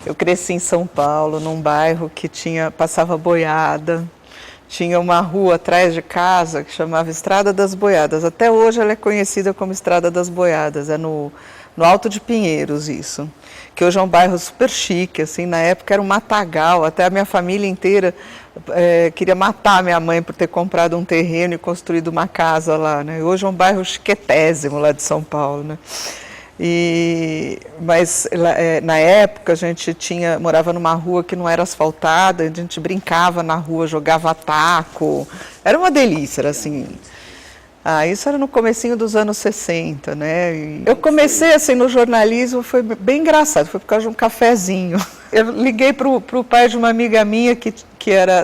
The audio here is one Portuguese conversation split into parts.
Eu cresci em São Paulo, num bairro que passava boiada. Tinha uma rua atrás de casa que chamava Estrada das Boiadas. Até hoje ela é conhecida como Estrada das Boiadas. É no Alto de Pinheiros isso. Que hoje é um bairro super chique, assim. Na época era um matagal. Até a minha família inteira queria matar a minha mãe por ter comprado um terreno e construído uma casa lá, né? Hoje é um bairro chiquetésimo lá de São Paulo, né? Mas na época a gente morava numa rua que não era asfaltada, a gente brincava na rua, jogava taco, era uma delícia, era assim. Isso era no comecinho dos anos 60, né? Eu comecei assim no jornalismo, foi bem engraçado, foi por causa de um cafezinho. Eu liguei para o pai de uma amiga minha que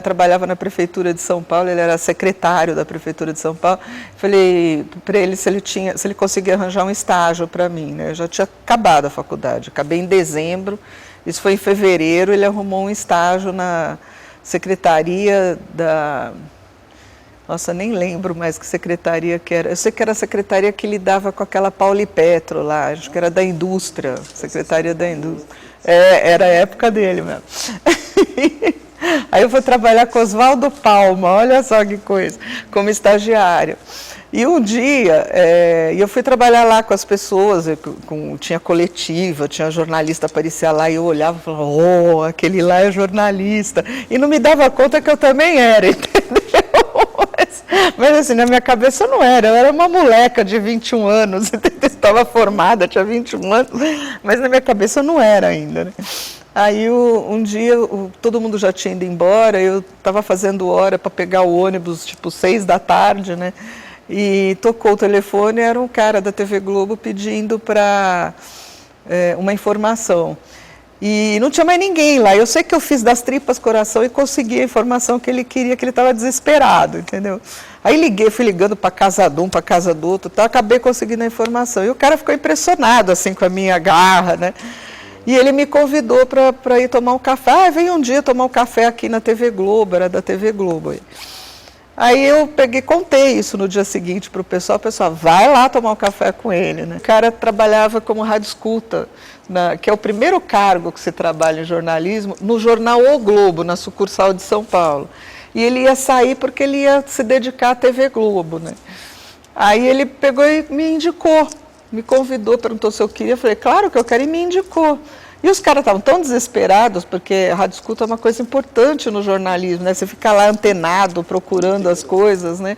trabalhava na Prefeitura de São Paulo, ele era secretário da Prefeitura de São Paulo. Falei para ele se ele conseguia arranjar um estágio para mim, né? Eu já tinha acabado a faculdade, acabei em dezembro, isso foi em fevereiro, ele arrumou um estágio na secretaria da... Nossa, nem lembro mais que secretaria que era. Eu sei que era a secretaria que lidava com aquela Paulipetro lá, acho que era da indústria, secretaria da indústria. Era a época dele mesmo. Aí eu fui trabalhar com Oswaldo Palma, olha só que coisa, como estagiário. E um dia, eu fui trabalhar lá com as pessoas, tinha coletiva, tinha jornalista, aparecia lá e eu olhava e falava, oh, aquele lá é jornalista. E não me dava conta que eu também era, entendeu? Mas assim, na minha cabeça eu era uma moleca de 21 anos, estava formada, tinha 21 anos, mas na minha cabeça eu não era ainda, né? Aí um dia todo mundo já tinha ido embora, eu estava fazendo hora para pegar o ônibus, tipo 6 da tarde, né? E tocou o telefone, era um cara da TV Globo pedindo para uma informação. E não tinha mais ninguém lá. Eu sei que eu fiz das tripas coração e consegui a informação que ele queria, que ele estava desesperado, entendeu? Aí fui ligando para casa de um, para casa do outro, acabei conseguindo a informação. E o cara ficou impressionado assim com a minha garra, né? E ele me convidou para ir tomar um café. Vem um dia tomar um café aqui na TV Globo, era da TV Globo. Aí eu contei isso no dia seguinte para o pessoal vai lá tomar um café com ele, né? O cara trabalhava como rádio escuta, que é o primeiro cargo que se trabalha em jornalismo, no jornal O Globo, na sucursal de São Paulo. E ele ia sair porque ele ia se dedicar à TV Globo, né? Aí ele pegou e me indicou, me convidou, perguntou se eu queria, eu falei, claro que eu quero, e me indicou. E os caras estavam tão desesperados, porque a rádio escuta é uma coisa importante no jornalismo, né? Você fica lá antenado, procurando as coisas, né?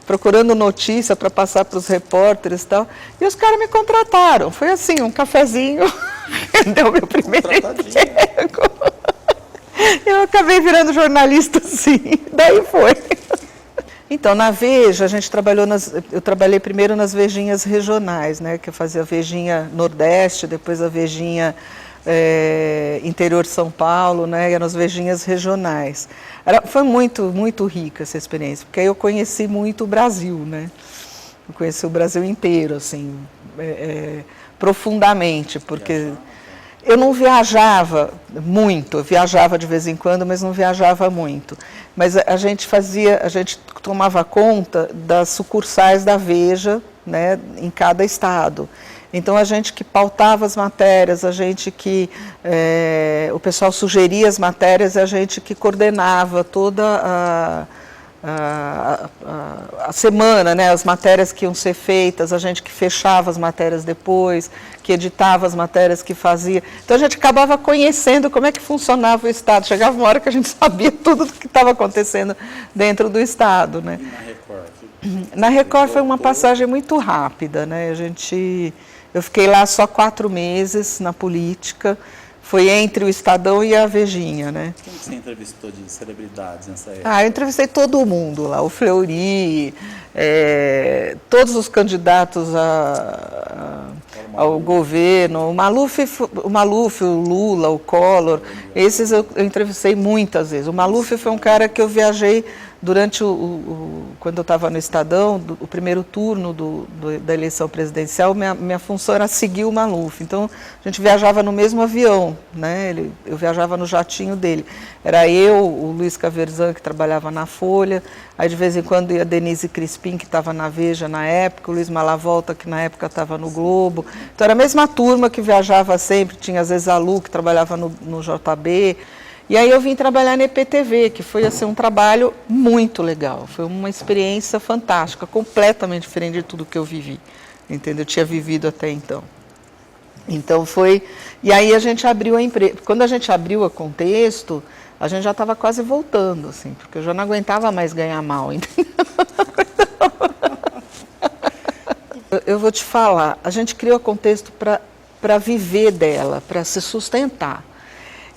Procurando notícia para passar para os repórteres e tal. E os caras me contrataram. Foi assim, um cafezinho, deu meu primeiro emprego. Eu acabei virando jornalista, assim, daí foi. Então, na Veja, eu trabalhei primeiro nas Vejinhas regionais, né? Que eu fazia a Vejinha Nordeste, depois a Vejinha interior de São Paulo, né? Eram as Vejinhas regionais. Foi muito, muito rica essa experiência, porque aí eu conheci muito o Brasil, né? Eu conheci o Brasil inteiro, assim, profundamente, porque eu não viajava muito, eu viajava de vez em quando, mas não viajava muito. Mas a gente tomava conta das sucursais da Veja, né, em cada estado. Então, a gente que pautava as matérias, a gente que o pessoal sugeria as matérias, a gente que coordenava toda a semana, né, as matérias que iam ser feitas, a gente que fechava as matérias depois, que editava as matérias que fazia. Então, a gente acabava conhecendo como é que funcionava o Estado. Chegava uma hora que a gente sabia tudo o que estava acontecendo dentro do Estado, né? E na Record? Na Record foi uma passagem muito rápida, né? Eu fiquei lá só 4 meses na política, foi entre o Estadão e a Vejinha, né? Quem você entrevistou de celebridades nessa época? Eu entrevistei todo mundo lá, o Fleury, todos os candidatos ao governo, o Maluf, o Lula, o Collor, esses eu entrevistei muitas vezes. O Maluf foi um cara que eu viajei durante quando eu estava no Estadão, o primeiro turno da eleição presidencial, minha função era seguir o Maluf. Então, a gente viajava no mesmo avião, né? Eu viajava no jatinho dele. Era eu, o Luiz Caverzan, que trabalhava na Folha, aí de vez em quando ia a Denise Crispim, que estava na Veja na época, o Luiz Malavolta, que na época estava no Globo. Então, era a mesma turma que viajava sempre, tinha às vezes a Lu, que trabalhava no JB. E aí eu vim trabalhar na EPTV, que foi assim, um trabalho muito legal. Foi uma experiência fantástica, completamente diferente de tudo que eu vivi. Entendeu? Eu tinha vivido até então. Então foi... E aí a gente abriu a empresa. Quando a gente abriu a Contexto, a gente já estava quase voltando, assim, porque eu já não aguentava mais ganhar mal. Entendeu? Eu vou te falar, a gente criou a Contexto para viver dela, para se sustentar.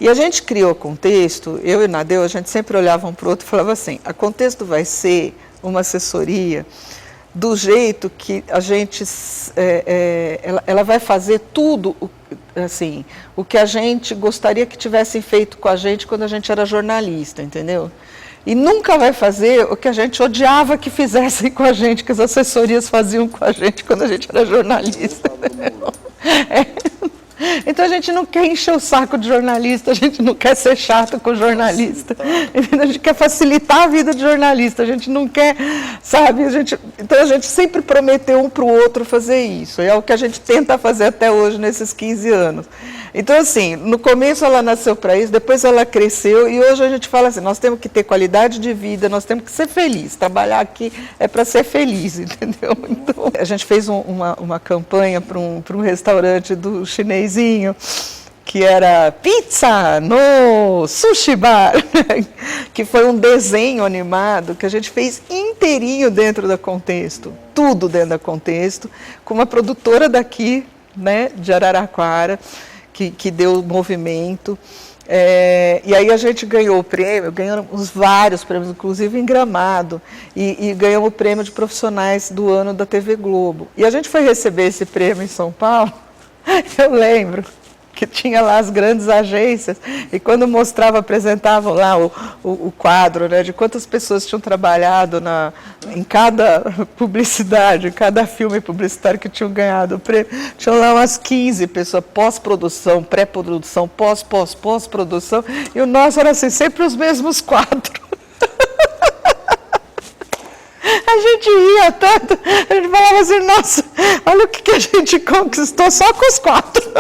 E a gente criou o Contexto, eu e o Nadeu, a gente sempre olhava um para o outro e falava assim, a Contexto vai ser uma assessoria do jeito que a gente, ela vai fazer tudo, assim, o que a gente gostaria que tivessem feito com a gente quando a gente era jornalista, entendeu? E nunca vai fazer o que a gente odiava que fizessem com a gente, que as assessorias faziam com a gente quando a gente era jornalista. Então a gente não quer encher o saco de jornalista, a gente não quer ser chato com jornalista, a gente quer facilitar a vida de jornalista, a gente não quer, sabe, então a gente sempre prometeu um para o outro fazer isso, é o que a gente tenta fazer até hoje nesses 15 anos. Então assim, no começo ela nasceu para isso, depois ela cresceu e hoje a gente fala assim, nós temos que ter qualidade de vida, nós temos que ser felizes, trabalhar aqui é para ser feliz, entendeu? Então, a gente fez uma campanha para um restaurante do chinesinho, que era pizza no sushi bar, que foi um desenho animado que a gente fez inteirinho dentro da Contexto, tudo dentro da Contexto, com uma produtora daqui, né, de Araraquara, que deu movimento. E aí a gente ganhou o prêmio, ganhamos vários prêmios, inclusive em Gramado, e ganhamos o prêmio de profissionais do ano da TV Globo. E a gente foi receber esse prêmio em São Paulo, eu lembro que tinha lá as grandes agências, e quando mostrava, apresentavam lá o quadro, né, de quantas pessoas tinham trabalhado em cada publicidade, em cada filme publicitário que tinham ganhado o prêmio, tinham lá umas 15 pessoas, pós-produção, pré-produção, pós-produção, e o nosso era assim, sempre os mesmos 4. A gente ria tanto, a gente falava assim, nossa, olha o que a gente conquistou só com os 4.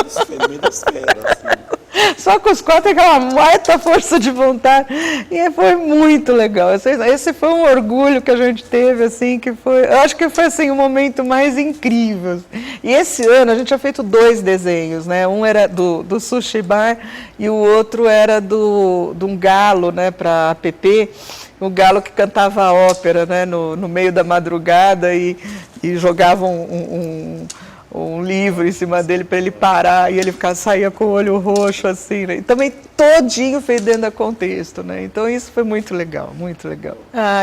Só com os 4, aquela baita força de vontade. E foi muito legal. Esse foi um orgulho que a gente teve, assim, que foi, eu acho que foi assim, o momento mais incrível. E esse ano a gente tinha feito 2 desenhos, né? Um era do Sushi Bar e o outro era de um galo, né, para app. O galo que cantava ópera, né, no meio da madrugada e jogava um livro em cima dele para ele parar e ele saía com o olho roxo assim, né? E também todinho feito dentro da Contexto, né? Então isso foi muito legal, muito legal.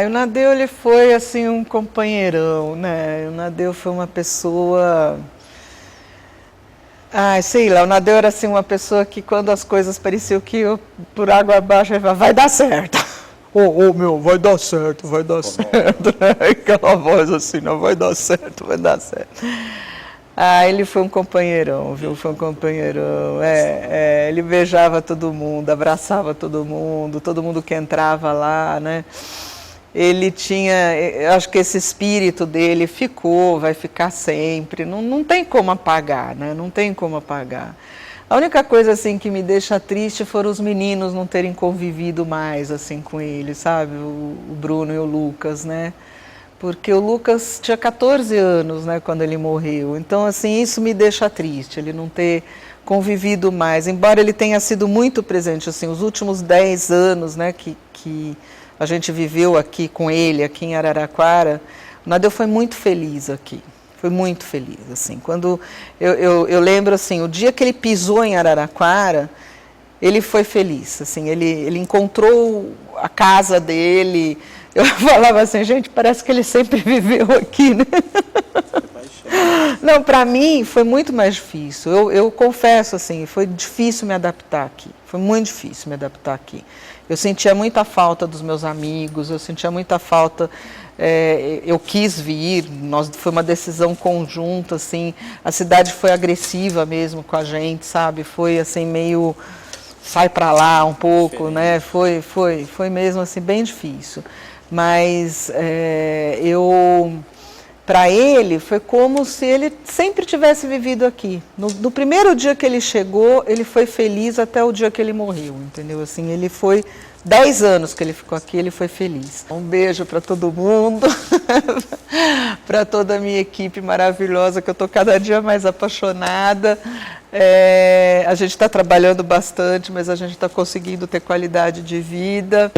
O Nadeu, ele foi assim um companheirão, né? O Nadeu foi uma pessoa... sei lá, o Nadeu era assim uma pessoa que quando as coisas pareciam que eu, por água abaixo, ele falava, vai dar certo. Meu, vai dar certo, né? Aquela voz assim, não, vai dar certo, vai dar certo. Ele foi um companheirão, viu? Foi um companheirão. Ele beijava todo mundo, abraçava todo mundo que entrava lá, né? Ele tinha, eu acho que esse espírito dele vai ficar sempre, não tem como apagar, né? Não tem como apagar. A única coisa assim que me deixa triste foram os meninos não terem convivido mais assim com ele, sabe? O Bruno e o Lucas, né? Porque o Lucas tinha 14 anos, né, quando ele morreu. Então, assim, isso me deixa triste, ele não ter convivido mais. Embora ele tenha sido muito presente, assim, os últimos 10 anos, né, que a gente viveu aqui com ele, aqui em Araraquara, o Nadeu foi muito feliz aqui. Foi muito feliz, assim. Quando eu lembro, assim, o dia que ele pisou em Araraquara, ele foi feliz, assim, ele encontrou a casa dele. Eu falava assim, gente, parece que ele sempre viveu aqui, né? Não, para mim foi muito mais difícil. Eu confesso, assim, foi difícil me adaptar aqui. Foi muito difícil me adaptar aqui. Eu sentia muita falta dos meus amigos, eu sentia muita falta, eu quis vir, foi uma decisão conjunta, assim, a cidade foi agressiva mesmo com a gente, sabe? Foi assim, meio sai para lá um pouco, né? Foi mesmo assim, bem difícil. Mas para ele, foi como se ele sempre tivesse vivido aqui. No primeiro dia que ele chegou, ele foi feliz até o dia que ele morreu, entendeu? Assim, ele foi 10 anos que ele ficou aqui, ele foi feliz. Um beijo para todo mundo, para toda a minha equipe maravilhosa, que eu estou cada dia mais apaixonada. A gente está trabalhando bastante, mas a gente está conseguindo ter qualidade de vida.